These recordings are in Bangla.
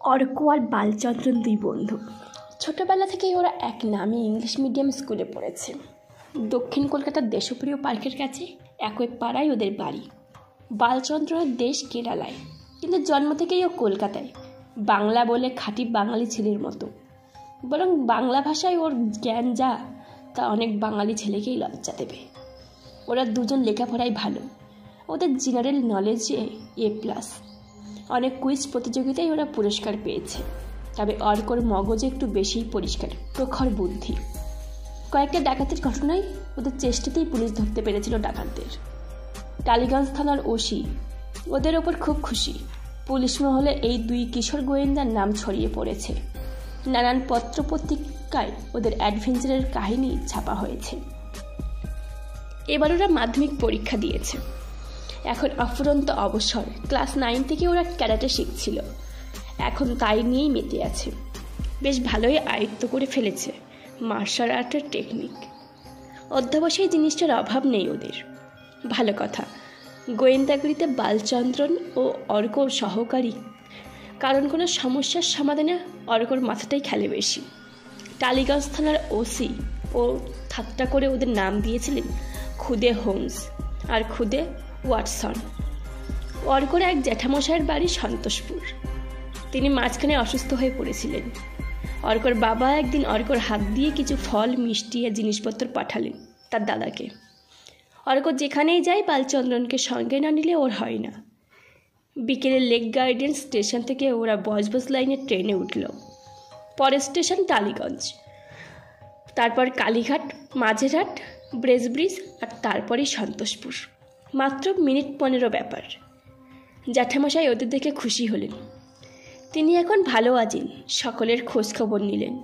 অর্ক আর বালচন্দ্রন দুই বন্ধু। ছোটবেলা থেকেই ওরা এক নামে ইংলিশ মিডিয়াম স্কুলে পড়েছে। দক্ষিণ কলকাতার দেশপ্রিয় পার্কের কাছে একই পাড়ায় ওদের বাড়ি। বালচন্দ্রনের দেশ কেরালায়, কিন্তু জন্ম থেকেই ও কলকাতায়। বাংলা বলে খাঁটি বাঙালি ছেলের মতো, বরং বাংলা ভাষায় ওর জ্ঞান যা তা অনেক বাঙালি ছেলেকেই লজ্জা দেবে। ওরা দুজন লেখাপড়ায় ভালো, ওদের জেনারেল নলেজে A+। অনেক কুইজ প্রতিযোগিতায় ওরা পুরস্কার পেয়েছে। তবে অর্কর মগজে একটু বেশিই পরিষ্কার, প্রখর বুদ্ধি। কয়েকটা ডাকাতির ঘটনায় ওদের চেষ্টাতেই পুলিশ ধরতে পেরেছিল ডাকাতদের। টালিগঞ্জ থানার ওসি ওদের ওপর খুব খুশি। পুলিশ মহলে এই দুই কিশোর গোয়েন্দার নাম ছড়িয়ে পড়েছে। নানান পত্র পত্রিকায় ওদের অ্যাডভেঞ্চারের কাহিনী ছাপা হয়েছে। এবার ওরা মাধ্যমিক পরীক্ষা দিয়েছে। এখন অফুরন্ত অবসর। ক্লাস 9 থেকে ওরা ক্যারাটে শিখছিল, এখন তাই নিয়েই মেতে আছে। বেশ ভালোই আয়ত্ত করে ফেলেছে মার্শাল আর্টের টেকনিক। অধ্যাবসায়ী জিনিসটার অভাব নেই ওদের। ভালো কথা, গোয়েন্দাগিরিতে বালচন্দ্রন ও অর্কর সহকারী, কারণ কোনো সমস্যার সমাধানে অর্কর মাথাটাই খেলে বেশি। টালিগঞ্জ থানার ওসি ও ঠাট্টা করে ওদের নাম দিয়েছিলেন খুদে হোমস আর খুদে ওয়াটসন। অর্কর এক জ্যাঠামশাইয়ের বাড়ি সন্তোষপুর। তিনি মাঝখানে অসুস্থ হয়ে পড়েছিলেন। অর্কর বাবা একদিন অর্কর হাত দিয়ে কিছু ফল, মিষ্টি আর জিনিসপত্র পাঠালেন তার দাদাকে। অর্ক যেখানেই যায় বালচন্দ্রনকে সঙ্গে না নিলে ওর হয় না। বিকেলে লেক গার্ডেন স্টেশন থেকে ওরা বজবজ লাইনের ট্রেনে উঠল। পরের স্টেশন টালিগঞ্জ, তারপর কালীঘাট, মাঝেরহাট, ব্রেজব্রিজ আর তারপরেই সন্তোষপুর। মাত্র মিনিট 15 ব্যাপার। জ্যাঠামশাই ওদের দেখে খুশি হলেন। তিনি এখন ভালো আছেন, সকলের খোঁজখবর নিলেন।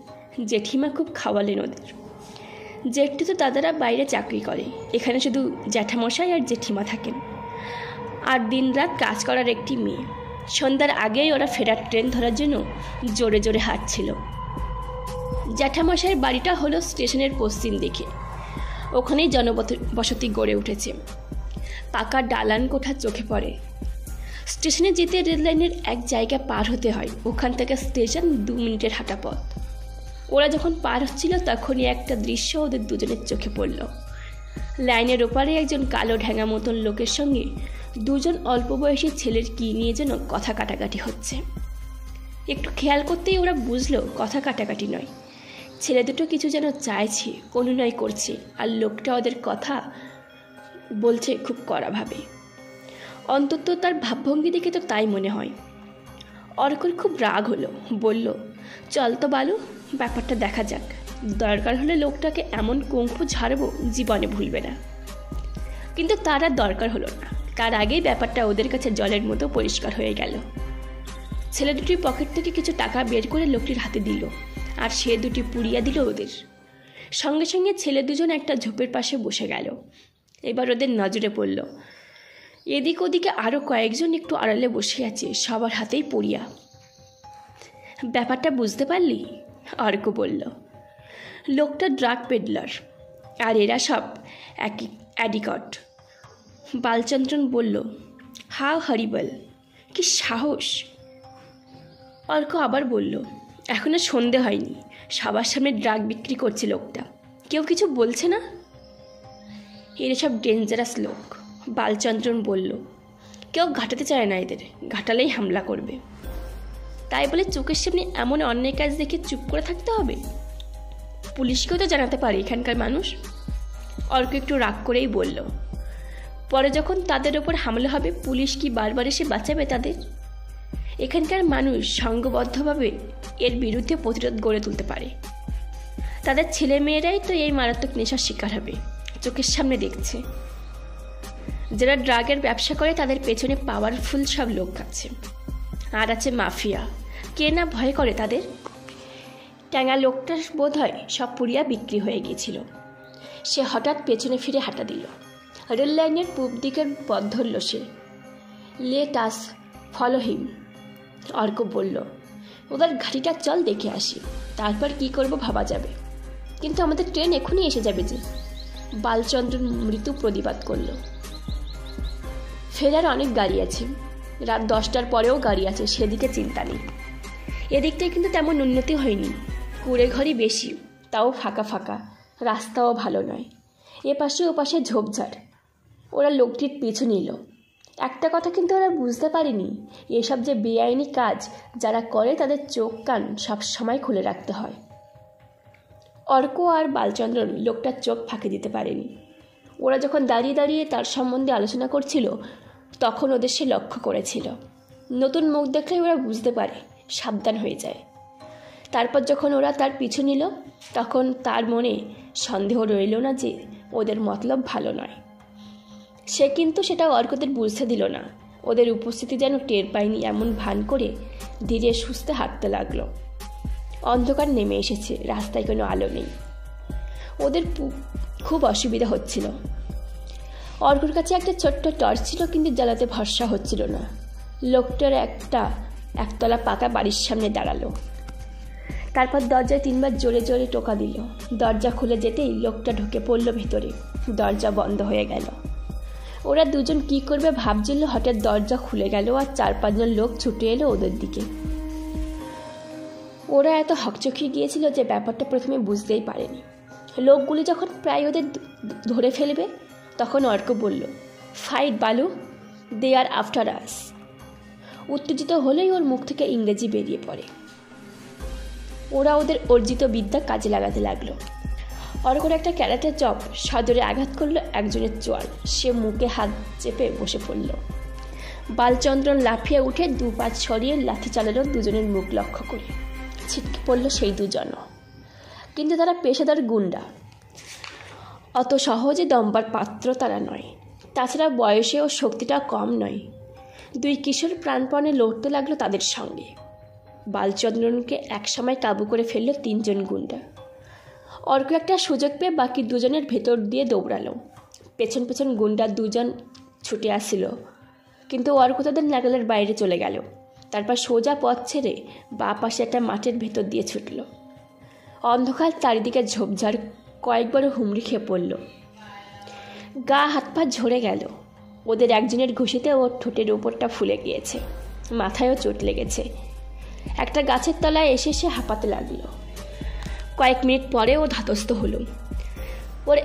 জেঠিমা খুব খাওয়ালেন ওদের। জেঠু তো দাদারা বাইরে চাকরি করে, এখানে শুধু জ্যাঠামশাই আর জেঠিমা থাকেন, আর দিনরাত কাজ করার একটি মেয়ে। সন্ধ্যার আগেই ওরা ফেরার ট্রেন ধরার জন্য জোরে জোরে হাঁটছিল। জ্যাঠামশাইয়ের বাড়িটা হলো স্টেশনের পশ্চিম দিকে। ওখানেই জনবসতি গড়ে উঠেছে। পাকা দালান কোঠা চোখে পড়ে। স্টেশনে যেতে রেল লাইনের এক জায়গা পার হতে হয়। ওখান থেকে স্টেশন 2 মিনিটের হাঁটা পথ। ওরা যখন পার হচ্ছিল তখনই একটা দৃশ্য ওদের দুজনের চোখে পড়ল। লাইনের ওপারে একজন কালো ঢ্যাঙা মতন লোকের সঙ্গে দুজন অল্প বয়সী ছেলের কি নিয়ে যেন কথা কাটাকাটি হচ্ছে। একটু খেয়াল করতেই ওরা বুঝলো কথা কাটাকাটি নয়, ছেলে দুটো কিছু যেন চাইছে, অনুনয় করছে, আর লোকটা ওদের কথা বলছে খুব কড়াভাবে। অন্তত তার ভাবভঙ্গি দেখে তো তাই মনে হয়। অর্কর খুব রাগ হলো, বলল, চল তো বালু, ব্যাপারটা দেখা যাক। দরকার হলে লোকটাকে এমন কুংফু ঝাড়বো জীবনে ভুলবে না। কিন্তু তার আর দরকার হলো না। তার আগেই ব্যাপারটা ওদের কাছে জলের মতো পরিষ্কার হয়ে গেল। ছেলে দুটির পকেট থেকে কিছু টাকা বের করে লোকটির হাতে দিল, আর সে দুটি পুড়িয়ে দিল ওদের। সঙ্গে সঙ্গে ছেলে দুজন একটা ঝোপের পাশে বসে গেল। এবার ওদের নজরে পড়ল এদিক ওদিকে আরও কয়েকজন একটু আড়ালে বসে আছে, সবার হাতেই পুড়িয়া। ব্যাপারটা বুঝতে পারলি? অর্ক বলল। লোকটা ড্রাগ পেডলার, আর এরা সব একই অ্যাডিকট। বালচন্দ্রন বলল, হাউ হরিবল, কি সাহস! অর্ক আবার বলল, এখনো সন্ধে হয়নি, সবার সামনে ড্রাগ বিক্রি করছে লোকটা, কেউ কিছু বলছে না? এরা সব ডেঞ্জারাস লোক, বালচন্দ্রন বলল। কেউ ঘাটাতে চায় না এদের, ঘাটালেই হামলা করবে। তাই বলে চোখের সামনে এমন অন্যায় কাজ দেখে চুপ করে থাকতে হবে? পুলিশকেও তো জানাতে পারে এখানকার মানুষ। অর্ক একটু রাগ করেই বলল, পরে যখন তাদের ওপর হামলা হবে পুলিশ কি বারবার এসে বাঁচাবে তাদের? এখানকার মানুষ সংঘবদ্ধভাবে এর বিরুদ্ধে প্রতিরোধ গড়ে তুলতে পারে। তাদের ছেলে মেয়েরাই তো এই মারাত্মক নেশার শিকার হবে, চোখের সামনে দেখছে। যারা ড্রাগের ব্যবসা করে তাদের পেছনে পাওয়ারফুল সব লোক আছে, আর আছে মাফিয়া। কে না ভয় করে তাদের? ট্যাঙা লোকটা বোধ হয় সব পুড়িয়া বিক্রি হয়ে গিয়েছিল। সে হঠাৎ পেছনে ফিরে হাঁটা দিল। রেল লাইনের পূব দিকের পথ ধরল সে। Let us follow him, Arko বলল। ওদের ঘাটিটা চল দেখে আসি, তারপর কি করব ভাবা যাবে। কিন্তু আমাদের ট্রেন এখনই এসে যাবে যে। বালচন্দ্রন মৃত্যু প্রতিবাদ করল। ফেরার অনেক গাড়ি আছে, রাত 10টার পরেও গাড়ি আছে, সেদিকে চিন্তা নেই। এদিকটায় কিন্তু তেমন উন্নতি হয়নি, কুড়ে ঘরই বেশি, তাও ফাঁকা ফাঁকা, রাস্তাও ভালো নয়, এপাশে ওপাশে ঝোপঝাড়। ওরা লোকটির পিছু নিল। একটা কথা কিন্তু ওরা বুঝতে পারেনি, এসব যে বেআইনি কাজ যারা করে তাদের চোখ কান সব সময় খুলে রাখতে হয়। অর্ক আর বালচন্দ্রন লোকটার চোখ ফাঁকি দিতে পারেনি। ওরা যখন দাঁড়িয়ে দাঁড়িয়ে তার সম্বন্ধে আলোচনা করছিল তখন ওদের সে লক্ষ্য করেছিল। নতুন মুখ দেখলে ওরা বুঝতে পারে, সাবধান হয়ে যায়। তারপর যখন ওরা তার পিছু নিল তখন তার মনে সন্দেহ রইল না যে ওদের মতলব ভালো নয়। সে কিন্তু সেটা অর্কদের বুঝতে দিল না। ওদের উপস্থিতি যেন টের পায়নি এমন ভান করে ধীরে সুস্থে হাঁটতে লাগলো। অন্ধকার নেমে এসেছে, রাস্তায় কোনো আলো নেই। ওদের খুব অসুবিধা হচ্ছিল। অর্কর কাছে একটা ছোট্ট টর্চ ছিল, কিন্তু জ্বালাতে ভরসা হচ্ছিল না। লোকটার একতলা পাকা বাড়ির সামনে দাঁড়ালো। তারপর দরজায় 3বার জোরে জোরে টোকা দিল। দরজা খুলে যেতেই লোকটা ঢুকে পড়ল ভেতরে। দরজা বন্ধ হয়ে গেল। ওরা দুজন কি করবে ভাবছিল, হঠাৎ দরজা খুলে গেল আর 4-5 জন লোক ছুটে এলো ওদের দিকে। ওরা এত হকচকিয়ে গিয়েছিল যে ব্যাপারটা প্রথমে বুঝতেই পারেনি। লোকগুলি যখন প্রায় ওদের ধরে ফেলবে তখন অর্ক বলল, ফাইট বালু, দে আর আফটার আস। উত্তেজিত হলেই ওর মুখ থেকে ইংরেজি বেরিয়ে পড়ে। ওরা ওদের অর্জিত বিদ্যা কাজে লাগাতে লাগলো। অর্কর একটা ক্যারাটে চপ সদরে আঘাত করলো একজনের চোয়াল। সে মুখে হাত চেপে বসে পড়ল। বালচন্দ্রন লাফিয়ে উঠে 2 পা ছড়িয়ে লাথি চালালো দুজনের মুখ লক্ষ্য করে। ছিটকে পড়ল সেই দুজনও, কিন্তু তারা পেশাদার গুন্ডা, অত সহজে দমবার পাত্র তারা নয়। তাছাড়া বয়সে ও শক্তিটা কম নয়। 2 কিশোর প্রাণপণে লড়তে লাগলো তাদের সঙ্গে। বালচন্দ্রনকে একসময় কাবু করে ফেলল 3 জন গুন্ডা। অর্ক একটা সুযোগ পেয়ে বাকি 2 জনের ভেতর দিয়ে দৌড়ালো। পেছন পেছন গুন্ডা 2 জন ছুটে আসছিল, কিন্তু অর্ক তাদের নাগালের বাইরে চলে গেল। তারপর সোজা পথ ছেড়ে বাঁ পাশে একটা মাঠের ভেতর দিয়ে ছুটল। অন্ধকার চারিদিকে ঝোপঝাড়, কয়েকবারও হুমড়ি খেয়ে পড়ল। গা হাত পা ঝরে গেল। ওদের একজনের ঘুষিতে ওর ঠোঁটের উপরটা ফুলে গিয়েছে, মাথায়ও চোট লেগেছে। একটা গাছের তলায় এসে সে হাঁপাতে লাগলো। কয়েক মিনিট পরে ও ধাতস্থ হলো। ওর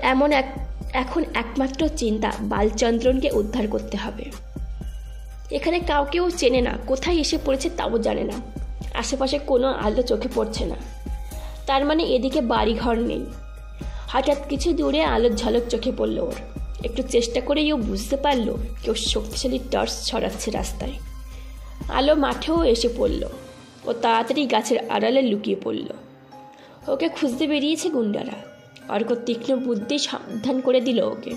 এখন একমাত্র চিন্তা বালচন্দ্রনকে উদ্ধার করতে হবে। এখানে কাউকেও চেনে না, কোথায় এসে পড়েছে তাও জানে না। আশেপাশে কোনো আলো চোখে পড়ছে না, তার মানে এদিকে বাড়িঘর নেই। হঠাৎ কিছু দূরে আলোর ঝলক চোখে পড়ল ওর। একটু চেষ্টা করেই ও বুঝতে পারল কেউ শক্তিশালী টর্চ ছড়াচ্ছে রাস্তায়। আলো মাঠেও এসে পড়ল। ও তাড়াতাড়ি গাছের আড়ালে লুকিয়ে পড়ল। ওকে খুঁজতে বেরিয়েছে গুন্ডারা। অর্ক তীক্ষ্ণ বুদ্ধি সাবধান করে দিল ওকে।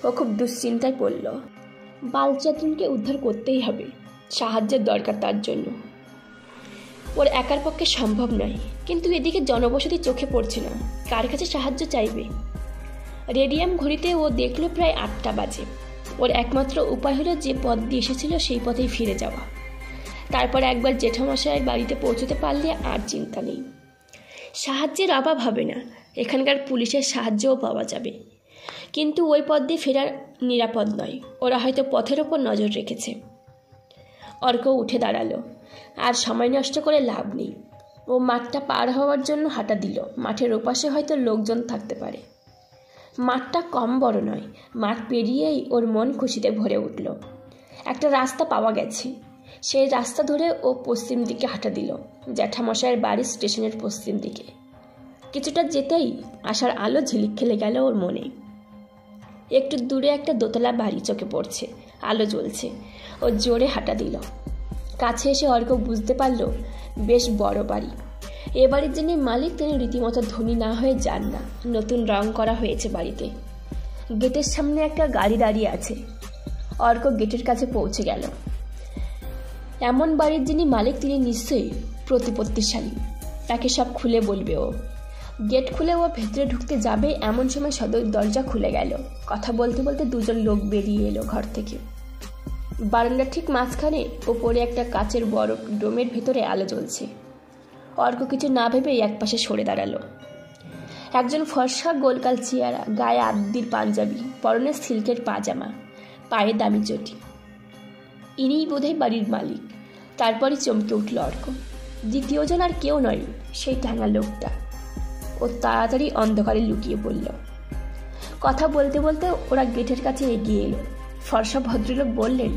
ও খুব দুশ্চিন্তায় পড়ল। বালচন্দ্রনকে উদ্ধার করতেই হবে, সাহায্যের দরকার তার জন্য। ওর একার পক্ষে সম্ভব নয়, কিন্তু এদিকে জনবসতি চোখে পড়ছে না, কার কাছে সাহায্য চাইবে? রেডিয়াম ঘড়িতে ও দেখলো প্রায় 8টা বাজে। ওর একমাত্র উপায় হলো যে পথ দিয়ে এসেছিল সেই পথেই ফিরে যাওয়া। তারপর একবার জেঠামশাই বাড়িতে পৌঁছতে পারলে আর চিন্তা নেই। সাহায্যের অভাব হবে না, এখানকার পুলিশের সাহায্যও পাওয়া যাবে। কিন্তু ওই পথ দিয়ে ফেরা নিরাপদ নয়, ওরা হয়তো পথের ওপর নজর রেখেছে। অর্ক উঠে দাঁড়ালো। আর সময় নষ্ট করে লাভ নেই। ও মাঠটা পার হওয়ার জন্য হাঁটা দিল। মাঠের ওপাশে হয়তো লোকজন থাকতে পারে। মাঠটা কম বড় নয়। মাঠ পেরিয়েই ওর মন খুশিতে ভরে উঠল। একটা রাস্তা পাওয়া গেছে। সেই রাস্তা ধরে ও পশ্চিম দিকে হাঁটা দিল, জ্যাঠামশাইয়ের বাড়ির স্টেশনের পশ্চিম দিকে। কিছুটা যেতেই আসার আলো ঝিলিক খেলে গেল ওর মনে। একটু দূরে একটা দোতলা বাড়ি চোখে পড়ছে, আলো জ্বলছে। ও জোরে হাঁটা দিল। কাছে এসে অর্ক বুঝতে পারল বেশ বড় বাড়ি। এ বাড়ির যিনি মালিক তিনি রীতিমতো ধনী না হয়ে যান না। নতুন রং করা হয়েছে বাড়িতে। গেটের সামনে একটা গাড়ি দাঁড়িয়ে আছে। অর্ক গেটের কাছে পৌঁছে গেল। এমন বাড়ির যিনি মালিক তিনি নিশ্চয়ই প্রতিপত্তিশালী, তাকে সব খুলে বলবে ও। গেট খুলে ও ভেতরে ঢুকতে যাবে এমন সময় সদর দরজা খুলে গেল। কথা বলতে বলতে 2 জন লোক বেরিয়ে এলো ঘর থেকে। বারান্দার ঠিক মাঝখানে ওপরে একটা কাচের বড় ডোমের ভেতরে আলো জ্বলছে। অর্ক কিছু না ভেবেই একপাশে সরে দাঁড়ালো। একজন ফর্সা গোলকাল চেহারা, গায়ে আদির পাঞ্জাবি, পরনে সিল্কের পাজামা, পায়ে দামি চটি। ইনিই বোধহয় বাড়ির মালিক। তারপরই চমকে উঠল অর্ক। দ্বিতীয়জন আর কেউ নয়, সেই টাঙা লোকটা। ও তাড়াতাড়ি অন্ধকারে লুকিয়ে পড়ল। কথা বলতে বলতে ওরা গেটের কাছে এগিয়ে এলো। ফর্সা ভদ্রলোক বললেন,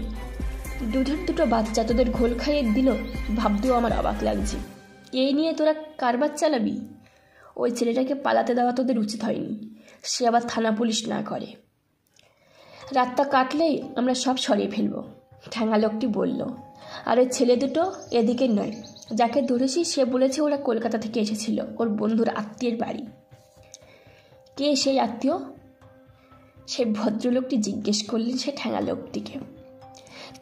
দুধের দুটো বাচ্চা তোদের ঘোল খাইয়ে দিল, ভাবতেও আমার অবাক লাগছে। এই নিয়ে তোরা কারবার চালাবি? ওই ছেলেটাকে পালাতে দেওয়া তোদের উচিত হয়নি, সে আবার থানা পুলিশ না করে। রাতটা কাটলেই আমরা সব সরিয়ে ফেলব, ঠ্যাঙা লোকটি বলল। আর ওই ছেলে দুটো এদিকে নয়, যাকে ধরেছি সে বলেছে ওরা কলকাতা থেকে এসেছিল, ওর বন্ধুর আত্মীয়ের বাড়ি। কে সেই আত্মীয়? সেই ভদ্রলোকটি জিজ্ঞেস করলেন সে ঠ্যাঙা লোকটিকে।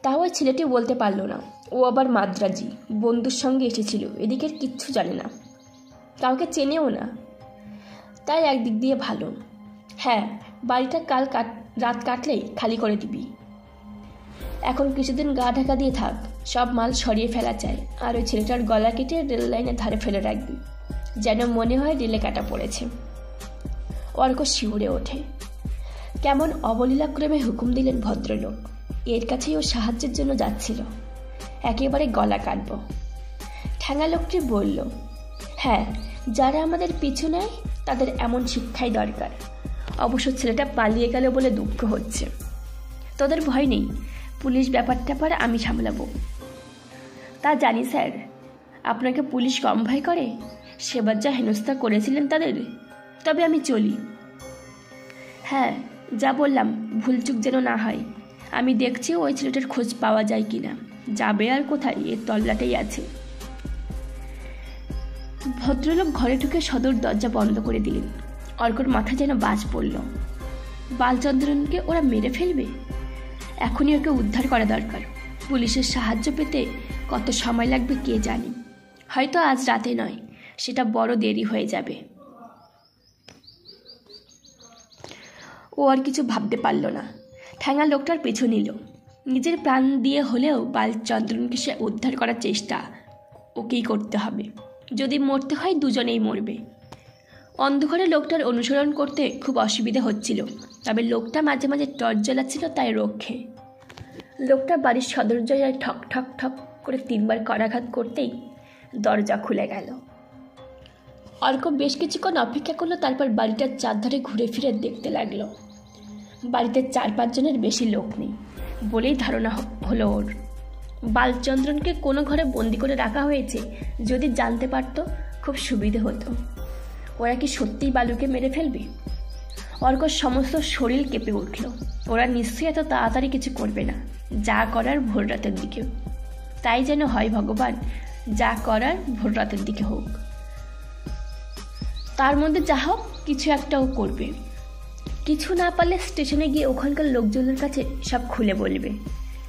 তাও ওই ছেলেটি বলতে পারল না। ও আবার মাদ্রাজি, বন্ধুর সঙ্গে এসেছিল, এদিকের কিচ্ছু জানে না, কাউকে চেনেও না। তাই একদিক দিয়ে ভালো। হ্যাঁ, বাড়িটা কাল রাত কাটলেই খালি করে দিবি। এখন কিছুদিন গা ঢাকা দিয়ে থাক, সব মাল সরিয়ে ফেলা চাই। আর ওই ছেলেটার গলা কেটে রেল লাইনের ধারে ফেলে রাখবি, যেন মনে হয় রেলে কাটা পড়েছে। অর্ক শিউরে ওঠে। কেমন অবলীলাক্রমে হুকুম দিলেন ভদ্রলোক। এর কাছেই ও সাহায্যের জন্য যাচ্ছিল, একেবারে গলা কাটব। ঠ্যাঙা লোকটি বলল, হ্যাঁ, যারা আমাদের পিছু নেয় তাদের এমন শিক্ষাই দরকার। অবশ্য ছেলেটা পালিয়ে গেল বলে দুঃখ হচ্ছে। তোদের ভয় নেই, পুলিশ ব্যাপারটা আমি সামলাবো। তা জানি স্যার, আপনাকে পুলিশ কম ভয় করে? সেবার যা হেনস্থা করেছিলেন তাদের। তবে আমি চলি। হ্যাঁ, যা বললাম ভুলচুক যেন না হয়। আমি দেখছি ওই ছেলেটার খোঁজ পাওয়া যায় কিনা। যাবে আর কোথায়, এর তল্লাটেই আছে। ভদ্রলোক ঘরে ঢুকে সদর দরজা বন্ধ করে দিলেন। অর্কর মাথায় যেন বাজ পড়ল। বালচন্দ্রনকে ওরা মেরে ফেলবে? এখনই ওকে উদ্ধার করা দরকার। পুলিশের সাহায্য পেতে কত সময় লাগবে কে জানে। হয়তো আজ রাতে নয়, সেটা বড় দেরি হয়ে যাবে। ও আর কিছু ভাবতে পারল না। ঠ্যাঙা লোকটার পিছু নিল। নিজের প্রাণ দিয়ে হলেও বালচন্দ্রনকে সে উদ্ধার করার চেষ্টা ওকেই করতে হবে। যদি মরতে হয় দুজনেই মরবে। অন্ধকারে লোকটার অনুসরণ করতে খুব অসুবিধা হচ্ছিল, তবে লোকটা মাঝে মাঝে টর্চ জ্বালাচ্ছিল, তাই রক্ষে। লোকটা বাড়ির সদর দরজায় ঠক ঠক ঠক করে 3 বার করাঘাত করতেই দরজা খুলে গেল। অর্ক বেশ কিছুক্ষণ অপেক্ষা করলো, তারপর বাড়িটার চারধারে ঘুরে ফিরে দেখতে লাগলো। বাড়িতে 4-5 জনের বেশি লোক নেই বলেই ধারণা হলো ওর। বালচন্দ্রনকে কোনো ঘরে বন্দি করে রাখা হয়েছে, যদি জানতে পারতো খুব সুবিধে হতো। ওরা কি সত্যিই বালুকে মেরে ফেলবে? অর্কর সমস্ত শরীর কেঁপে উঠল। ওরা নিশ্চয়ই এত তাড়াতাড়ি কিছু করবে না, যা করার ভোর রাতের দিকে। তাই যেন হয় ভগবান, যা করার ভোর রাতের দিকে হোক। তার মধ্যে যা হোক কিছু একটাও করবে। কিছু না পারলে স্টেশনে গিয়ে ওখানকার লোকজনের কাছে সব খুলে বলবে।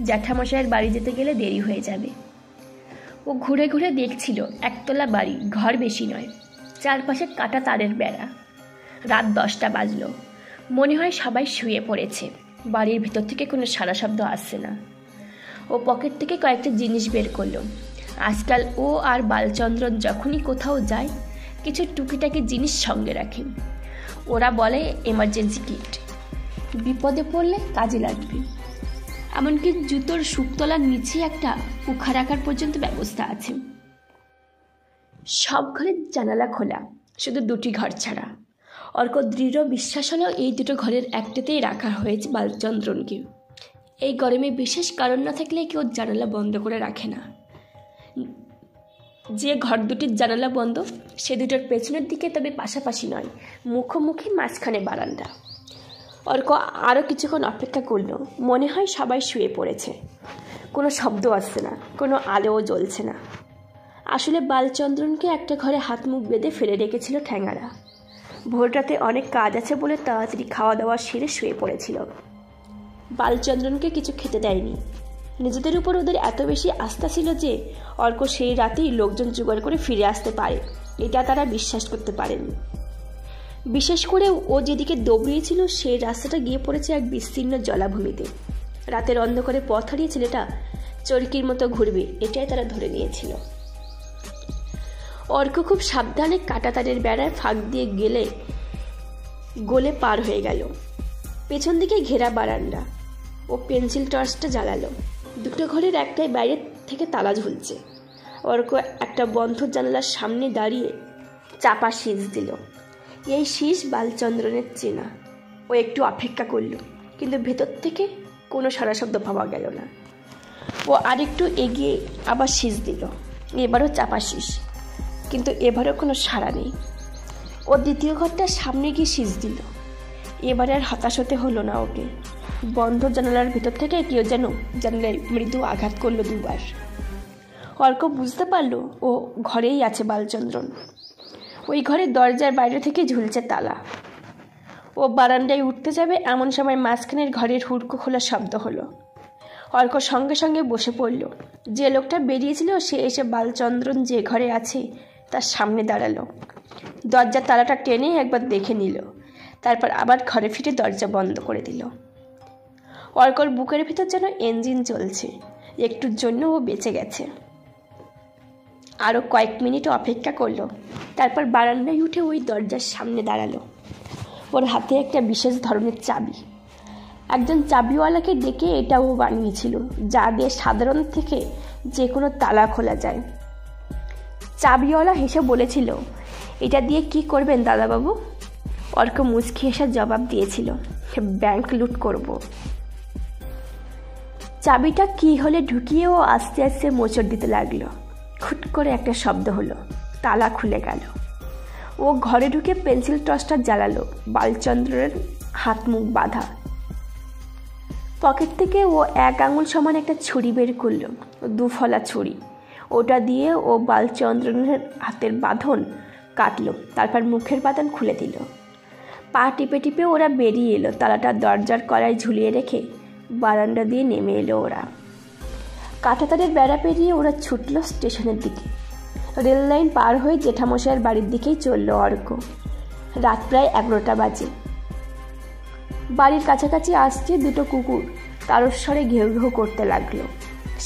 জ্যাঠামশাইয়ের বাড়ি যেতে গেলে দেরি হয়ে যাবে। ও ঘুরে ঘুরে দেখছিল, একতলা বাড়ি, ঘর বেশি নয়, চারপাশে কাটা তারের বেড়া। রাত 10টা বাজলো। মনে হয় সবাই শুয়ে পড়েছে। বাড়ির ভিতর থেকে কোনো সারা শব্দ আসছে না। ও পকেট থেকে কয়েকটা জিনিস বের করলো। আজকাল ও আর বালচন্দ্রন যখনই কোথাও যায় কিছু টুকিটাকি জিনিস সঙ্গে রাখে। ওরা বলে এমার্জেন্সি কিট, বিপদে পড়লে কাজে লাগবে। এমনকি জুতোর শুকতলার নিচে একটা উখা রাখার পর্যন্ত ব্যবস্থা আছে। সব ঘরের জানালা খোলা, শুধু 2টি ঘর ছাড়া। অর্ক দৃঢ় বিশ্বাস হলো এই 2টো ঘরের একটাতেই রাখা হয়েছে বালচন্দ্রনকে। এই গরমে বিশেষ কারণ না থাকলে কেউ জানালা বন্ধ করে রাখে না। যে ঘর দুটির জানালা বন্ধ সে দুটোর পেছনের দিকে, তবে পাশাপাশি নয়, মুখোমুখি, মাঝখানে বারান্দা। অর্ক আরও কিছুক্ষণ অপেক্ষা করল। মনে হয় সবাই শুয়ে পড়েছে। কোনো শব্দ আসছে না, কোনো আলোও জ্বলছে না। আসলে বালচন্দ্রনকে একটা ঘরে হাত মুখ বেঁধে ফেলে রেখেছিল ঠ্যাঙারা। ভোর রাতে অনেক কাজ আছে বলে তাড়াতাড়ি খাওয়া দাওয়া সেরে শুয়ে পড়েছিল। বালচন্দ্রনকে কিছু খেতে দেয়নি। নিজেদের উপর ওদের এত বেশি আস্থা ছিল যে অর্ক সেই রাতেই লোকজন জোগাড় করে ফিরে আসতে পারে, এটা তারা বিশ্বাস করতে পারেনি। বিশেষ করে ও যেদিকে দৌড়িয়েছিল সেই রাস্তাটা গিয়ে পড়েছে এক বিস্তীর্ণ জলাভূমিতে। রাতের অন্ধকারে পথ হারিয়ে ছেলেটা চরকির মতো ঘুরবে, এটাই তারা ধরে নিয়েছিল। অর্ক খুব সাবধানে কাটা তারের বেড়ায় ফাঁক দিয়ে গলে পার হয়ে গেল। পেছন দিকে ঘেরা বারান্দা। ও পেন্সিল টর্চটা জ্বালালো। 2টো ঘরের একটাই বাইরে থেকে তালা ঝুলছে, অর্ক একটা বন্ধ জানলার সামনে দাঁড়িয়ে চাপা শীষ দিল। এই শীষ বালচন্দ্রনের চেনা। ও একটু অপেক্ষা করল, কিন্তু ভেতর থেকে কোনো সারা শব্দ পাওয়া গেল না। ও আরেকটু এগিয়ে আবার শীষ দিল, এবারও চাপা শীষ, কিন্তু এবারও কোনো সাড়া নেই। ও দ্বিতীয় ঘরটার সামনে গিয়ে শীষ দিল। এবারে আর হতাশ হতে হলো না ওকে। বন্ধ জানালার ভিতর থেকে কেউ যেন জানালায় মৃদু আঘাত করলো দুবার। অর্ক বুঝতে পারলো ও ঘরেই আছে বালচন্দ্রন। ওই ঘরের দরজার বাইরে থেকে ঝুলছে তালা। ও বারান্দায় উঠতে যাবে, এমন সময় মাঝখানের ঘরের হুড়কো খোলার শব্দ হলো। অর্ক সঙ্গে সঙ্গে বসে পড়ল। যে লোকটা বেরিয়েছিল সে এসে বালচন্দ্রন যে ঘরে আছে তার সামনে দাঁড়ালো। দরজার তালাটা টেনে একবার দেখে নিল, তারপর আবার ঘরে ফিরে দরজা বন্ধ করে দিল। অর্কর বুকের ভিতর যেন ইঞ্জিন চলছে। একটুর জন্য ও বেঁচে গেছে। আরও কয়েক মিনিট অপেক্ষা করলো, তারপর বারান্দায় উঠে ওই দরজার সামনে দাঁড়ালো। ওর হাতে একটা বিশেষ ধরনের চাবি। একজন চাবিওয়ালাকে ডেকে এটা ও বানিয়েছিল, যা দিয়ে সাধারণ থেকে যে কোনো তালা খোলা যায়। চাবিওয়ালা হেসে বলেছিল, এটা দিয়ে কি করবেন দাদাবাবু? অর্ক মুচকি হেসে জবাব দিয়েছিল, ব্যাংক লুট করব। চাবিটা কি হলে ঢুকিয়ে ও আস্তে আস্তে মোচড় দিতে লাগলো। খুট করে একটা শব্দ হলো, তালা খুলে গেল। ও ঘরে ঢুকে পেন্সিল টর্চটা জ্বালালো। বালচন্দ্রের হাত মুখ বাঁধা। পকেট থেকে ও 1 আঙুল সমান একটা ছুরি বের করলো, 2 ফলা ছুরি। ওটা দিয়ে ও বালচন্দ্রনের হাতের বাঁধন কাটলো, তারপর মুখের বাঁধন খুলে দিল। পা টিপে টিপে ওরা বেরিয়ে এলো। তালাটা দরজার কড়ায় ঝুলিয়ে রেখে বারান্দা দিয়ে নেমে এলো ওরা। কাঁটাতারের বেড়া পেরিয়ে ওরা ছুটল স্টেশনের দিকে। রেল লাইন পার হয়ে জেঠামশাইয়ের বাড়ির দিকেই চলল অর্ক। রাত প্রায় 11টা বাজে। বাড়ির কাছাকাছি আসছে 2টো কুকুর তারস্বরে ঘেউ ঘেউ করতে লাগলো।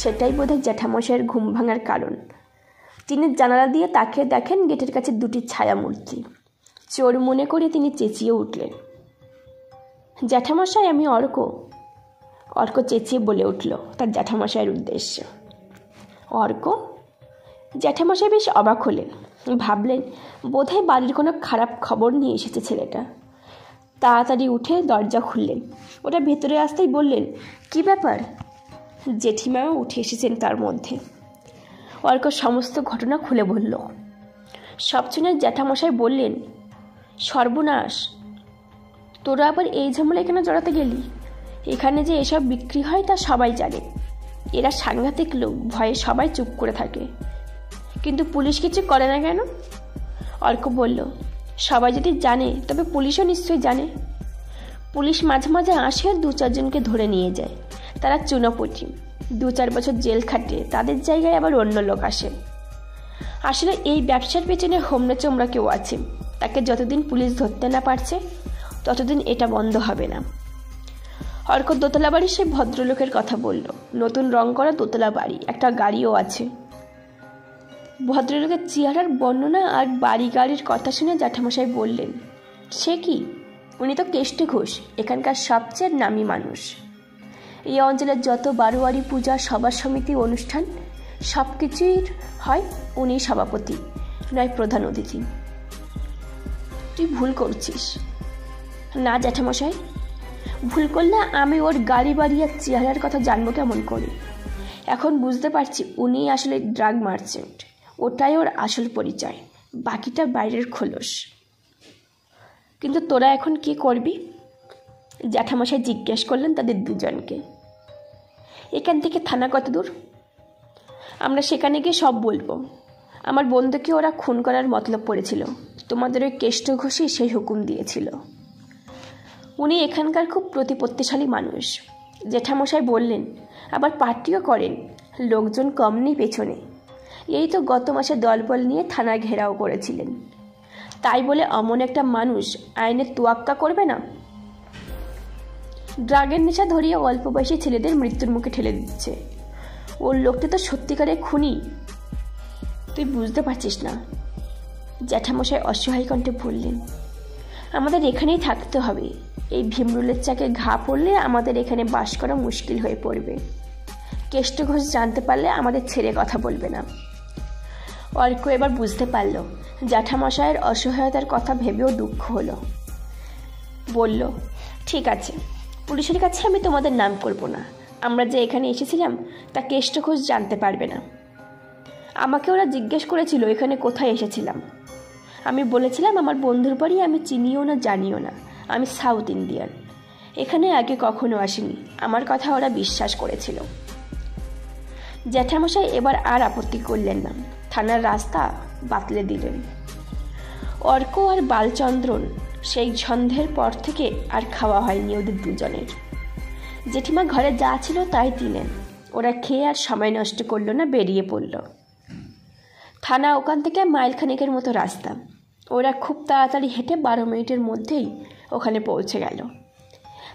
সেটাই বোধহয় জ্যাঠামশাইয়ের ঘুম ভাঙার কারণ। তিনি জানালা দিয়ে তাকিয়ে দেখেন গেটের কাছে 2টি ছায়ামূর্তি। চোর মনে করে তিনি চেঁচিয়ে উঠলেন, জ্যাঠামশাই, আমি অর্ক। অর্ক চেঁচিয়ে বলে উঠল তার জ্যাঠামশাইয়ের উদ্দেশ্যে, অর্ক? জ্যাঠামশাই বেশ অবাক হলেন। ভাবলেন বোধহয় বাড়ির কোনো খারাপ খবর নিয়ে এসেছে ছেলেটা। তাড়াতাড়ি উঠে দরজা খুললেন। ওটা ভেতরে আসতেই বললেন, কি ব্যাপার? জেঠিমাও উঠে এসেছেন তার মধ্যে। অর্ক সমস্ত ঘটনা খুলে বলল। সব শুনে জ্যাঠামশাই বললেন, সর্বনাশ, তোরা আবার এই ঝামেলায় কেন জড়াতে গেলি? এখানে যে এসব বিক্রি হয় তা সবাই জানে। এরা সাংঘাতিক লোক, ভয়ে সবাই চুপ করে থাকে, কিন্তু পুলিশ কিছু করে না কেন? অর্ক বলল, সবাই যদি জানে তবে পুলিশও নিশ্চয়ই জানে। পুলিশ মাঝে মাঝে আসে আর 2-4 জনকে ধরে নিয়ে যায়। তারা চুনোপুটি, 2-4 বছর জেল খাটে। তাদের জায়গায় আবার অন্য লোক আসে। আসলে এই ব্যবসার পেছনে হোমনা চোমরা কেউ আছে। তাকে যতদিন পুলিশ ধরতে না পারছে ততদিন এটা বন্ধ হবে না। অর্ক দোতলা বাড়ির সেই ভদ্রলোকের কথা বলল। নতুন রং করা দোতলা বাড়ি, একটা গাড়িও আছে। ভদ্রলোকের চেহারার বর্ণনা আর বাড়ি গাড়ির কথা শুনে জ্যাঠামশাই বললেন, সে কি, উনি তো কেষ্টে ঘোষ, এখানকার সবচেয়ে নামী মানুষ। এই অঞ্চলের যত বারোয়ারি পূজা, সভা সমিতি, অনুষ্ঠান সব কিছুই হয় উনি সভাপতি, নয় প্রধান অতিথি। তুই ভুল করছিস। না জ্যাঠামশাই, ভুল করলে আমি ওর গাড়ি বাড়ি আর চেহারার কথা জানবো কেমন করে? এখন বুঝতে পারছি উনি আসলে ড্রাগ মার্চেন্ট। ওটাই ওর আসল পরিচয়, বাকিটা বাইরের খোলস। কিন্তু তোরা এখন কি করবি? জ্যাঠামশাই জিজ্ঞেস করলেন তাদের 2 জনকে। এখান থেকে থানা কত দূর? আমরা সেখানে গিয়ে সব বলবো। আমার বন্ধুকে ওরা খুন করার মতলব পড়েছিল। তোমাদের ওই কেষ্ট ঘোষই সেই হুকুম দিয়েছিল। উনি এখানকার খুব প্রতিপত্তিশালী মানুষ। জেঠামশাই বললেন, আবার পার্টিও করেন। লোকজন কম নেই পেছনে। এই তো গত মাসে দলবল নিয়ে থানা ঘেরাও করেছিলেন। তাই বলে অমন একটা মানুষ আইনের তোয়াক্কা করবে না? ড্রাগের নেশা ধরিয়ে অল্প বয়সী ছেলেদের মৃত্যুর মুখে ঠেলে দিচ্ছে। ওর লোকটা তো সত্যিকারের খুনি। তুই বুঝতে পারছিস না? জ্যাঠামশাই অসহায় কণ্ঠে বললেন, আমাদের এখানেই থাকতে হবে। এই ভীমরুলের চাকে ঘা পড়লে আমাদের এখানে বাস করা মুশকিল হয়ে পড়বে। কেষ্ট ঘোষ জানতে পারলে আমাদের ছেড়ে কথা বলবে না। অর্ক এবার বুঝতে পারল জ্যাঠামশায়ের অসহায়তার কথা ভেবেও দুঃখ হলো। বলল, ঠিক আছে, পুলিশের কাছে আমি তোমাদের নাম করব না। আমরা যে এখানে এসেছিলাম তা কেষ্টঘোষ জানতে পারবে না। আমাকে ওরা জিজ্ঞেস করেছিল এখানে কোথায় এসেছিলাম। আমি বলেছিলাম আমার বন্ধুর বাড়ি আমি চিনিও না জানিও না, আমি সাউথ ইন্ডিয়ান, এখানে আগে কখনো আসিনি। আমার কথা ওরা বিশ্বাস করেছিল। জ্যাঠামশাই এবার আর আপত্তি করলেন না, থানার রাস্তা বাতলে দিলেন। অর্ক আর বালচন্দ্রন সেই সন্ধ্যের পর থেকে আর খাওয়া হয়নি ওদের দুজনের। জেঠিমা ঘরে যা ছিল তাই দিলেন। ওরা খেয়ে আর সময় নষ্ট করলো না, বেরিয়ে পড়ল। থানা ওখান থেকে মাইলখানেকের মতো রাস্তা। ওরা খুব তাড়াতাড়ি হেঁটে 12 মিনিটের মধ্যেই ওখানে পৌঁছে গেল।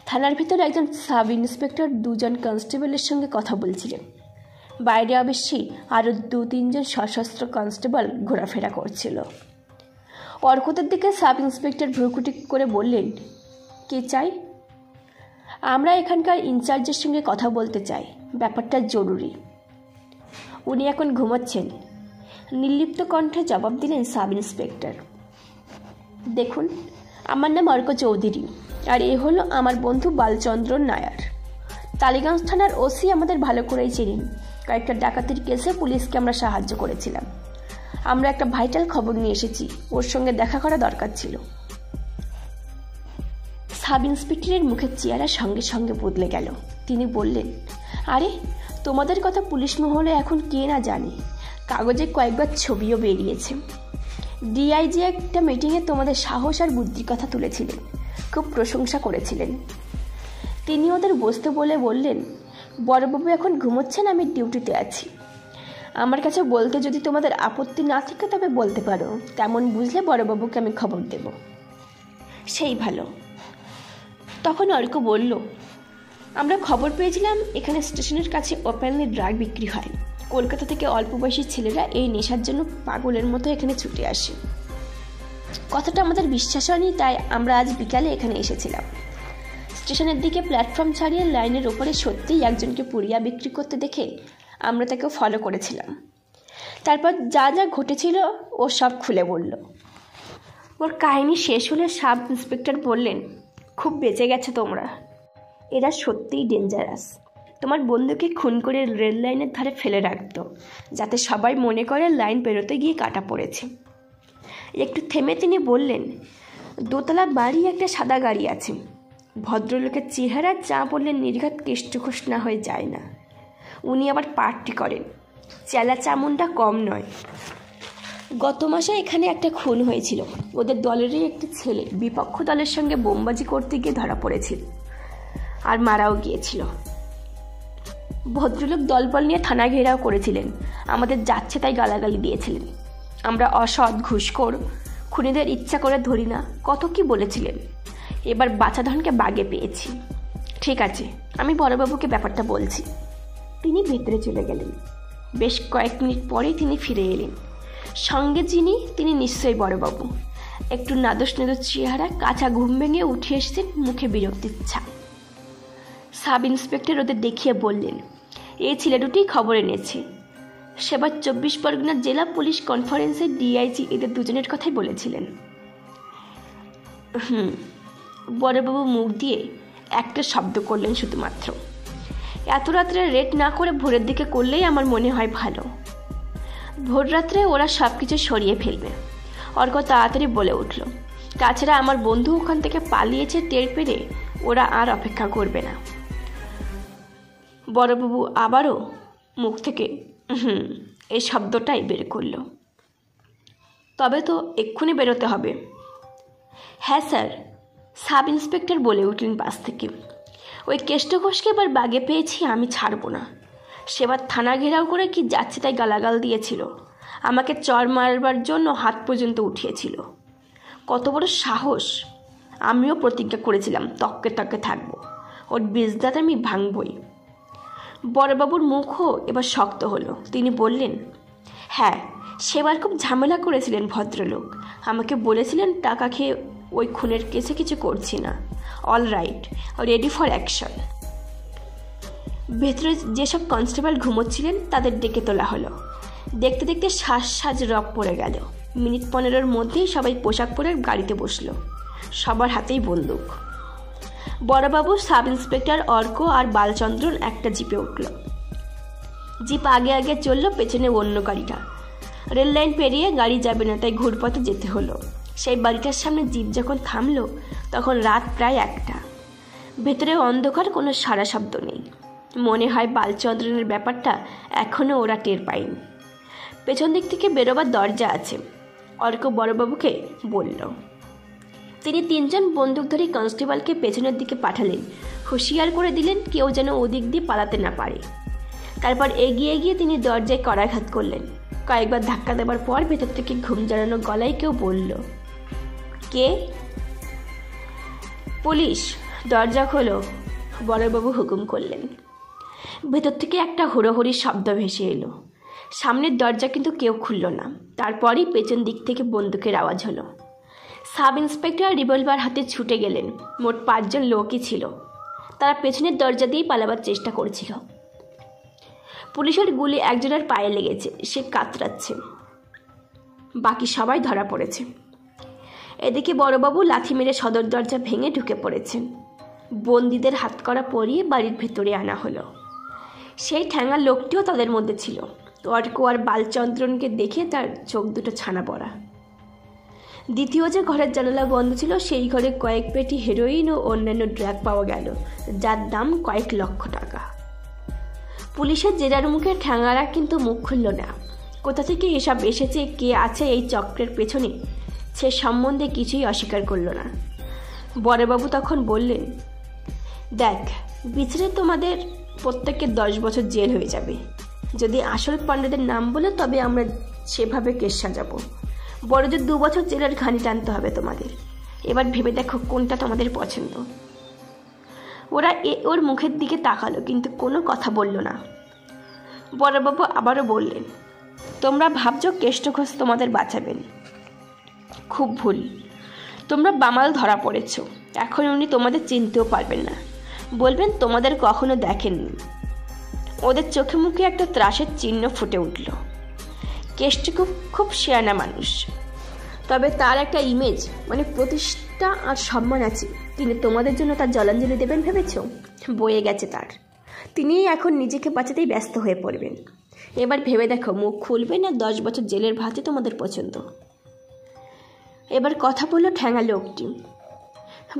থানার ভিতরে একজন সাব ইন্সপেক্টর 2 জন কনস্টেবলের সঙ্গে কথা বলছিলেন। বাইরে অবশ্যই আরও 2-3 জন সশস্ত্র কনস্টেবল ঘোরাফেরা করছিল। অর্কদের দিকে সাব ইন্সপেক্টর ভ্রুকুটি করে বললেন, কে চাই? আমরা এখানকার ইনচার্জের সঙ্গে কথা বলতে চাই, ব্যাপারটা জরুরি। উনি এখন ঘুমাচ্ছেন, নির্লিপ্ত কণ্ঠে জবাব দিলেন সাব ইন্সপেক্টর। দেখুন, আমার নাম অর্ক চৌধুরী, আর এ হলো আমার বন্ধু বালচন্দ্র নায়ার। টালিগঞ্জ থানার ওসি আমাদের ভালো করেই চেনেন। কয়েকটা ডাকাতির কেসে পুলিশকে আমরা সাহায্য করেছিলাম। আমরা একটা ভাইটাল খবর নিয়ে এসেছি, ওর সঙ্গে দেখা করা দরকার ছিল। সাব ইন্সপেক্টরের মুখের চেহারা সঙ্গে সঙ্গে বদলে গেল। তিনি বললেন, আরে তোমাদের কথা পুলিশ মহলে এখন কে না জানে, কাগজে কয়েকবার ছবিও বেরিয়েছে। ডিআইজি একটা মিটিংয়ে তোমাদের সাহস আর বুদ্ধির কথা তুলেছিলেন, খুব প্রশংসা করেছিলেন। তিনি ওদের বসতে বলে বললেন, বড়বাবু এখন ঘুমোচ্ছেন, আমি ডিউটিতে আছি। আমার কাছে বলতে যদি তোমাদের আপত্তি না থাকে তবে বলতে পারো, তেমন বুঝলে বড়বাবুকে আমি খবর দেব। সেই ভালো। তখন অর্ক বলল, আমরা খবর পেয়েছিলাম এখানে স্টেশনের কাছে ওপেনলি ড্রাগ বিক্রি হয়। কলকাতা থেকে অল্প বয়সী ছেলেরা এই নেশার জন্য পাগলের মতো এখানে ছুটে আসে। কথাটা আমাদের বিশ্বাস হয়নি, তাই আমরা আজ বিকালে এখানে এসেছিলাম। স্টেশনের দিকে প্ল্যাটফর্ম ছাড়িয়ে লাইনের ওপরে সত্যিই একজনকে পুড়িয়া বিক্রি করতে দেখে আমরা তাকে ফলো করেছিলাম। তারপর যা যা ঘটেছিল ও সব খুলে বলল। ওর কাহিনী শেষ হলে সাব ইন্সপেক্টর বললেন, খুব বেঁচে গেছে তোমরা, এরা সত্যিই ডেঞ্জারাস। তোমার বন্ধুকে খুন করে রেল লাইনের ধারে ফেলে রাখতো, যাতে সবাই মনে করে লাইন পেরোতে গিয়ে কাটা পড়েছে। একটু থেমে তিনি বললেন, 2 তলা বাড়ি, একটা সাদা গাড়ি আছে। ভদ্রলোকের চেহারা যা বললেন নির্ঘাত কেষ্টঘোষ না হয়ে যায় না। উনি আবার পার্টি করেন, চেলা চামুন্ডা কম নয়। গত মাসে এখানে একটা খুন হয়েছিল। ওদের দলেরই একটি ছেলে বিপক্ষ দলের সঙ্গে বোমবাজি করতে গিয়ে ধরা পড়েছিল আর মারাও গিয়েছিল। ভদ্রলোক দলবল নিয়ে থানা ঘেরাও করেছিলেন, আমাদের যাচ্ছে তাই গালাগালি দিয়েছিলেন। আমরা অসৎ, ঘুষখোর, খুনিদের ইচ্ছা করে ধরি না, কত কি বলেছিলেন। এবার বাছাধনকে বাগে পেয়েছি। ঠিক আছে, আমি বড়বাবুকে ব্যাপারটা বলছি। তিনি ভেতরে চলে গেলেন। বেশ কয়েক মিনিট পরেই তিনি ফিরে এলেন। সঙ্গে যিনি, তিনি নিশ্চয়ই বড়বাবু। একটু নাদোষ নাদোষ চেহারা, কাঁচা ঘুম ভেঙে উঠে এসেছেন, মুখে বিরক্তির ছাপ। সাব ইন্সপেক্টর ওদের দেখিয়ে বললেন, এই ছেলে দুটি খবর এনেছে। সেবার 24 পরগনা জেলা পুলিশ কনফারেন্সে ডিআইজি এদের দুজনের কথাই বলেছিলেন। বড়বাবু মুখ দিয়ে একটা শব্দ করলেন শুধুমাত্র। এত রাত্রে রেড না করে ভোরের দিকে করলেই আমার মনে হয় ভালো। ভোর রাত্রে ওরা সব কিছু সরিয়ে ফেলবে। অর্ক তাড়াতাড়ি বলে উঠল, তাছাড়া আমার বন্ধু ওখান থেকে পালিয়েছে টের পেরে ওরা আর অপেক্ষা করবে না। বড়বাবু আবারও মুখ থেকে এই শব্দটাই বের করল। তবে তো এক্ষুনি বেরোতে হবে। হ্যাঁ স্যার, সাব ইন্সপেক্টর বলে উঠলেন পাশ থেকে। ওই কেষ্টঘোষকে এবার বাগে পেয়েছি, আমি ছাড়ব না। সেবার থানা ঘেরাও করে কি যাচ্ছে তাই গালাগাল দিয়েছিল, আমাকে চড় মারবার জন্য হাত পর্যন্ত উঠিয়েছিল। কত বড় সাহস! আমিও প্রতিজ্ঞা করেছিলাম তককে তককে থাকবো, ওর বীজদাত আমি ভাঙবই। বড়বাবুর মুখও এবার শক্ত হলো। তিনি বললেন, হ্যাঁ, সেবার খুব ঝামেলা করেছিলেন ভদ্রলোক। আমাকে বলেছিলেন টাকা খেয়ে ওই খুনের কেসে কিছু করছি না। All right, ready for action. ভেতরে যেসব কনস্টেবল ঘুমোচ্ছিলেন তাদের ডেকে তোলা হলো। দেখতে দেখতে সাজ রব পড়ে গেল। মিনিট 15-র মধ্যেই সবাই পোশাক পরে গাড়িতে বসলো। সবার হাতেই বন্দুক। বড়বাবু, সাব ইন্সপেক্টর অর্ক আর বালচন্দ্রন একটা জিপে উঠল। জিপ আগে আগে চললো, পেছনে অন্য গাড়িটা। রেল লাইন পেরিয়ে গাড়ি যাবে না, তাই ঘুরপথে যেতে হলো। সেই বাড়িটার সামনে জিপ যখন থামলো তখন রাত প্রায় 1টা। ভেতরে অন্ধকার, কোনো সারা শব্দ নেই। মনে হয় বালচন্দ্রনের ব্যাপারটা এখনও ওরা টের পায়নি। পেছন দিক থেকে বেরোবার দরজা আছে, অর্ক বড়বাবুকে বলল। তিনি 3জন বন্দুকধারী কনস্টেবলকে পেছনের দিকে পাঠালেন, হুঁশিয়ার করে দিলেন কেউ যেন ওদিক দিয়ে পালাতে না পারে। তারপর এগিয়ে গিয়ে তিনি দরজায় করাঘাত করলেন। কয়েকবার ধাক্কা দেবার পর ভেতর থেকে ঘুম জড়ানো গলায় কেউ বলল, কে? পুলিশ। দরজা খোলো, বড়বাবু হুকুম করলেন। ভেতর থেকে একটা হুড়োহুড়ির শব্দ ভেসে এলো। সামনের দরজা কিন্তু কেউ খুলল না। তারপরই পেছন দিক থেকে বন্দুকের আওয়াজ হলো। সাব ইন্সপেক্টর রিভলভার হাতে ছুটে গেলেন। মোট 5জন লোকই ছিল। তারা পেছনের দরজা দিয়েই পালাবার চেষ্টা করছিল। পুলিশের গুলি একজনের পায়ে লেগেছে, সে কাতরাচ্ছে। বাকি সবাই ধরা পড়েছে। এদিকে বড়বাবু লাথি মেরে সদর দরজা ভেঙে ঢুকে পড়েছেন। বন্দীদের হাতকড়া পরিয়ে বাড়ির ভেতরে আনা হলো। সেই ঠ্যাঙা লোকটিও তাদের মধ্যে ছিল। অর্ক আর বালচন্দ্রনকে দেখে তার চোখ দুটো ছানা পড়া। দ্বিতীয় যে ঘরের জানালা বন্ধ ছিল সেই ঘরে কয়েক পেটি হেরোইন ও অন্যান্য ড্রাগ পাওয়া গেল, যার দাম কয়েক লক্ষ টাকা। পুলিশের জেরার মুখে ঠ্যাঙারা কিন্তু মুখ খুলল না। কোথা থেকে এসব এসেছে, কে আছে এই চক্রের পেছনে, সে সম্বন্ধে কিছুই অস্বীকার করল না। বড়বাবু তখন বললেন, দেখ, বিচারে তোমাদের প্রত্যেকের 10 বছর জেল হয়ে যাবে। যদি আসল পাণ্ডেদের নাম বলে তবে আমরা সেভাবে কেস সাজাবো। বড় যে 2 বছর জেলের ঘানি টানতে হবে তোমাদের। এবার ভেবে দেখো কোনটা তোমাদের পছন্দ। ওরা ওর মুখের দিকে তাকালো, কিন্তু কোনো কথা বলল না। বড়বাবু আবারও বললেন, তোমরা ভাবছো কেষ্ট ঘোষ তোমাদের বাঁচাবেন। খুব ভুল। তোমরা বামাল ধরা পড়েছ। এখন উনি তোমাদের চিনতেও পারবেন না, বলবেন তোমাদের কখনো দেখেননি। ওদের চোখে মুখে একটা ত্রাসের চিহ্ন ফুটে উঠল। কেষ্ট খুব শেয়ানা মানুষ, তবে তার একটা ইমেজ মানে প্রতিষ্ঠা আর সম্মান আছে। তিনি তোমাদের জন্য তার জলাঞ্জলি দেবেন ভেবেছ? বয়ে গেছে তার। তিনিই এখন নিজেকে বাঁচাতেই ব্যস্ত হয়ে পড়বেন। এবার ভেবে দেখো, মুখ খুলবে না 10 বছর জেলের ভাতে তোমাদের পছন্দ। এবার কথা বলল ঠ্যাঙা লোকটি।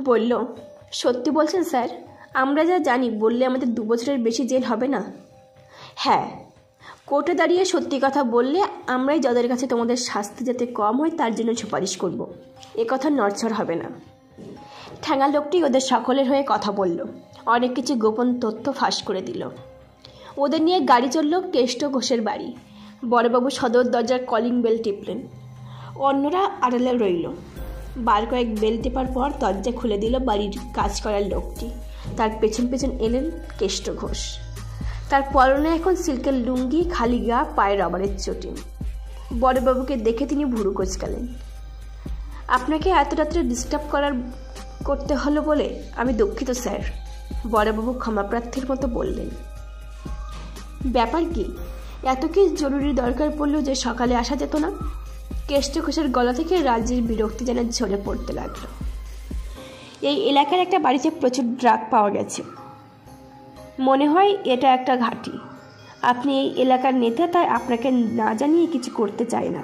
বলল, সত্যি বলছেন স্যার? আমরা যা জানি বললে আমাদের 2 বছরের বেশি জেল হবে না? হ্যাঁ, কোর্টে দাঁড়িয়ে সত্যি কথা বললে আমরাই যাদের কাছে তোমাদের শাস্তি যাতে কম হয় তার জন্য সুপারিশ করব। এ কথা নড়চড় হবে না। ঠ্যাঙা লোকটি ওদের সকলের হয়ে কথা বলল, অনেক কিছু গোপন তথ্য ফাঁস করে দিল। ওদের নিয়ে গাড়ি চলল কেষ্ট ঘোষের বাড়ি। বড়বাবু সদর দরজার কলিং বেল টিপলেন। অন্যরা আড়ালে রইল। বার কয়েক বেল টেপার পর দরজা খুলে দিল বাড়ির কাজ করার লোকটি। তার পেছন পেছন এলেন কেষ্ট ঘোষ। তার পরনে এখন সিল্কের লুঙ্গি, খালি গা, পায়ে রবারের চটি। বড়বাবুকে দেখে তিনি ভুরু কোঁচকালেন। আপনাকে এত রাত্রে ডিস্টার্ব করতে হলো বলে আমি দুঃখিত স্যার, বড়বাবু ক্ষমাপ্রার্থীর মতো বললেন। ব্যাপার কি? এত কি জরুরি দরকার পড়লো যে সকালে আসা যেত না? কেষ্ট ঘোষের গলা থেকে রাজ্যের বিরক্তি যেন ঝরে পড়তে লাগলো। এই এলাকার একটা বাড়িতে প্রচুর ড্রাগ পাওয়া গেছে। মনে হয় এটা একটা ঘাঁটি। আপনি এই এলাকার নেতা, তাই আপনাকে না জানিয়ে কিছু করতে চায় না।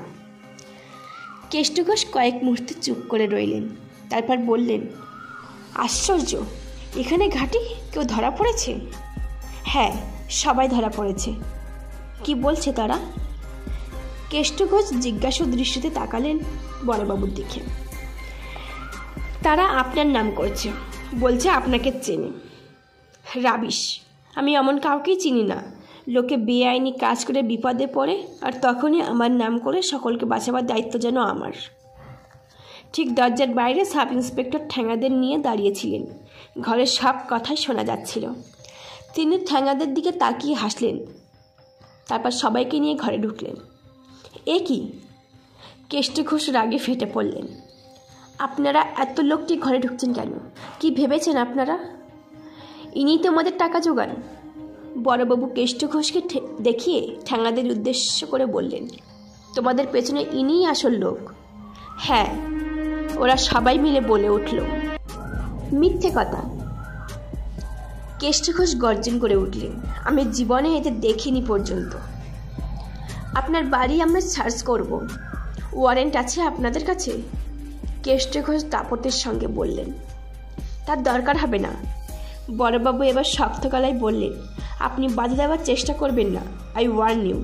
কেষ্ট ঘোষ কয়েক মুহূর্তে চুপ করে রইলেন। তারপর বললেন, আশ্চর্য, এখানে ঘাঁটি? কেউ ধরা পড়েছে? হ্যাঁ, সবাই ধরা পড়েছে। কি বলছে তারা? কেষ্ট ঘোষ জিজ্ঞাসু দৃষ্টিতে তাকালেন বড়বাবুর দিকে। তারা আপনার নাম করছে, বলছে আপনাকে চেনে। রাবিশ, আমি এমন কাউকেই চিনি না। লোকে বেআইনি কাজ করে বিপদে পড়ে আর তখনই আমার নাম করে সকলকে বাঁচাবার দায়িত্ব যেন আমার। ঠিক দরজার বাইরে সাব ইন্সপেক্টর ঠ্যাঙাদের নিয়ে দাঁড়িয়েছিলেন। ঘরের সব কথাই শোনা যাচ্ছিল। তিনি ঠ্যাঙাদের দিকে তাকিয়ে হাসলেন, তারপর সবাইকে নিয়ে ঘরে ঢুকলেন। এ কি? কেষ্ট ঘোষ রাগে ফেটে পড়লেন। আপনারা এত লোকটি ঘরে ঢুকছেন কেন? কি ভেবেছেন আপনারা? ইনি তোমাদের টাকা জোগান? বড়বাবু কেষ্ট ঘোষকে দেখিয়ে ঠ্যাঙাদের উদ্দেশ্য করে বললেন, তোমাদের পেছনে ইনিই আসল লোক। হ্যাঁ, ওরা সবাই মিলে বলে উঠল। মিথ্যে কথা। কেষ্ট ঘোষ গর্জন করে উঠলেন, আমি জীবনে এতে দেখিনি পর্যন্ত। আপনার বাড়ি আমরা সার্চ করব, ওয়ারেন্ট আছে আপনাদের কাছে? কেষ্ট ঘোষ দাপটের সঙ্গে বললেন। তার দরকার হবে না। বড়বাবু এবার শক্ত গলায় বললেন, আপনি বাধা দেওয়ার চেষ্টা করবেন না, আই ওয়ার্ন ইউ।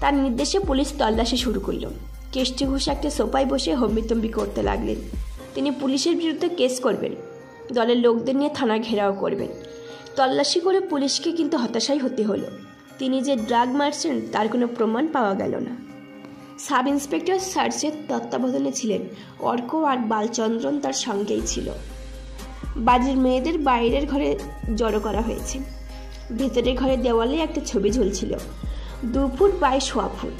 তার নির্দেশে পুলিশ তল্লাশি শুরু করল। কেষ্ট ঘোষ একটা সোফায় বসে হম্বিতম্বি করতে লাগলেন। তিনি পুলিশের বিরুদ্ধে কেস করবেন, দলের লোকদের নিয়ে থানা ঘেরাও করবেন। তল্লাশি করে পুলিশকে কিন্তু হতাশাই হতে হলো। তিনি যে ড্রাগ মারছেন তার কোনো প্রমাণ পাওয়া গেল না। সাব ইন্সপেক্টর সার্চের তত্ত্বাবধানে ছিলেন অর্ক, আর বালচন্দ্রন তার সঙ্গেই ছিল। বাড়ির মেয়েদের বাইরের ঘরে জড়ো করা হয়েছে। ভেতরের ঘরে দেওয়ালে একটা ছবি ঝুলছিল, 2 ফুট বাই 1.25 ফুট,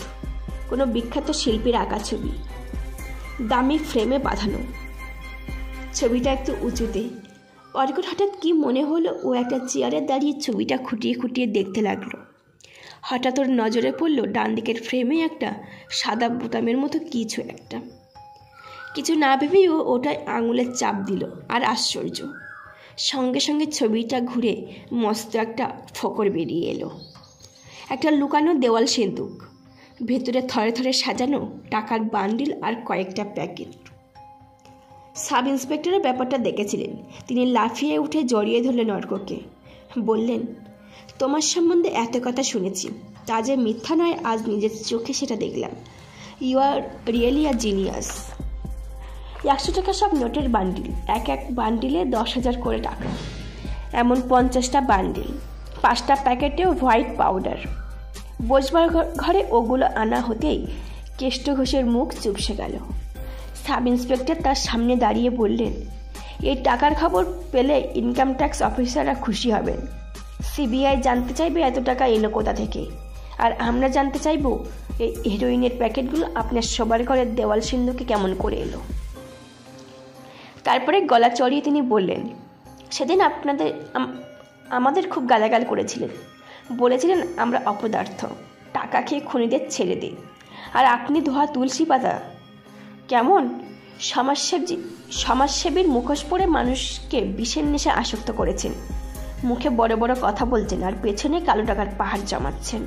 কোনো বিখ্যাত শিল্পীর আঁকা ছবি, দামি ফ্রেমে বাঁধানো। ছবিটা একটু উঁচুতে। অর্কর হঠাৎ কি মনে হলো, ও একটা চেয়ারে দাঁড়িয়ে ছবিটা খুঁটিয়ে খুঁটিয়ে দেখতে লাগলো। হঠাৎ ওর নজরে পড়ল ডান দিকের ফ্রেমে একটা সাদা বোতামের মতো কিছু একটা। কিছু না ভেবেই ও ওটায় আঙুলের চাপ দিল, আর আশ্চর্য, সঙ্গে সঙ্গে ছবিটা ঘুরে মস্ত একটা ফোকর বেরিয়ে এলো। একটা লুকানো দেওয়াল সিন্দুক, ভেতরে থরে থরে সাজানো টাকার বান্ডিল আর কয়েকটা প্যাকেট। সাব ইন্সপেক্টরের ব্যাপারটা দেখেছিলেন। তিনি লাফিয়ে উঠে জড়িয়ে ধরলেন অর্ককে। বললেন, তোমার সম্বন্ধে এত কথা শুনেছি, তা যে মিথ্যা নয়, আজ নিজের চোখে সেটা দেখলাম। You are really a genius. 100 টাকা সব নোটের বান্ডিল, এক এক বান্ডিলে 10,000 করে টাকা, এমন 50টা বান্ডিল, 5টা প্যাকেটেও হোয়াইট পাউডার। বসবার ঘরে ওগুলো আনা হতেই কেষ্ট ঘোষের মুখ চুপসে গেল। সাব ইন্সপেক্টর তার সামনে দাঁড়িয়ে বললেন, এই টাকার খবর পেলে ইনকাম ট্যাক্স অফিসাররা খুশি হবেন। সিবিআই জানতে চাইবে এত টাকা এলো কোথা থেকে, আর আমরা জানতে চাইব এই হেরোইনের প্যাকেটগুলো আপনার সবার ঘরের দেওয়াল সিন্ধুকে কেমন করে এলো। তারপরে গলা চড়িয়ে তিনি বললেন, সেদিন আমাদের খুব গালাগাল করেছিলেন, বলেছিলেন আমরা অপদার্থ, টাকা খেয়ে খুনিদের ছেড়ে দিই, আর আপনি ধোয়া তুলসী পাতা কেমন সমাজসেবীর মুখোশ পরে মানুষকে বিষের নেশা আসক্ত করেছেন। মুখে বড় বড় কথা বলছেন আর পেছনে কালো টাকার পাহাড় জমাচ্ছেন।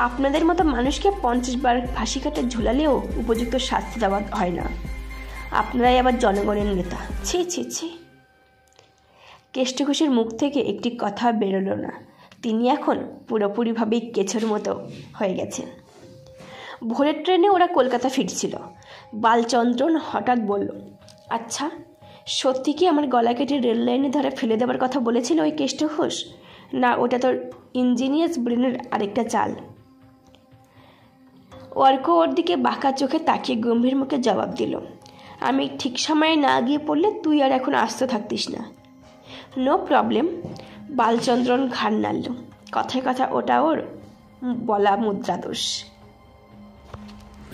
আপনাদের মতো মানুষকে 50 বার ফাঁসি কাটে ঝুলালেও উপযুক্ত শাস্তি দেওয়া হয় না। আপনারাই আবার জনগণের নেতা। ছি ছি ছি। কেষ্ট ঘোষের মুখ থেকে একটি কথা বেরোলো না। তিনি এখন পুরোপুরিভাবেই কেছোর মতো হয়ে গেছেন। ভোরের ট্রেনে ওরা কলকাতা ফিরছিল। বালচন্দ্রন হঠাৎ বলল, আচ্ছা, সত্যি কি আমার গলা কেটে রেল লাইনে ধরে ফেলে দেওয়ার কথা বলেছিল ওই কেষ্ট ঘোষ? না ওটা তোর ইঞ্জিনিয়ার্স ব্রেনের আরেকটা চাল? অর্ক ওর দিকে বাঁকা চোখে তাকিয়ে গম্ভীর মুখে জবাব দিল, আমি ঠিক সময়ে না গিয়ে পড়লে তুই আর এখন আস্ত থাকতিস না। No problem. বালচন্দ্রন ঘাড় নাড়ল। কথায় কথা ওটা ওর বলা মুদ্রা দোষ।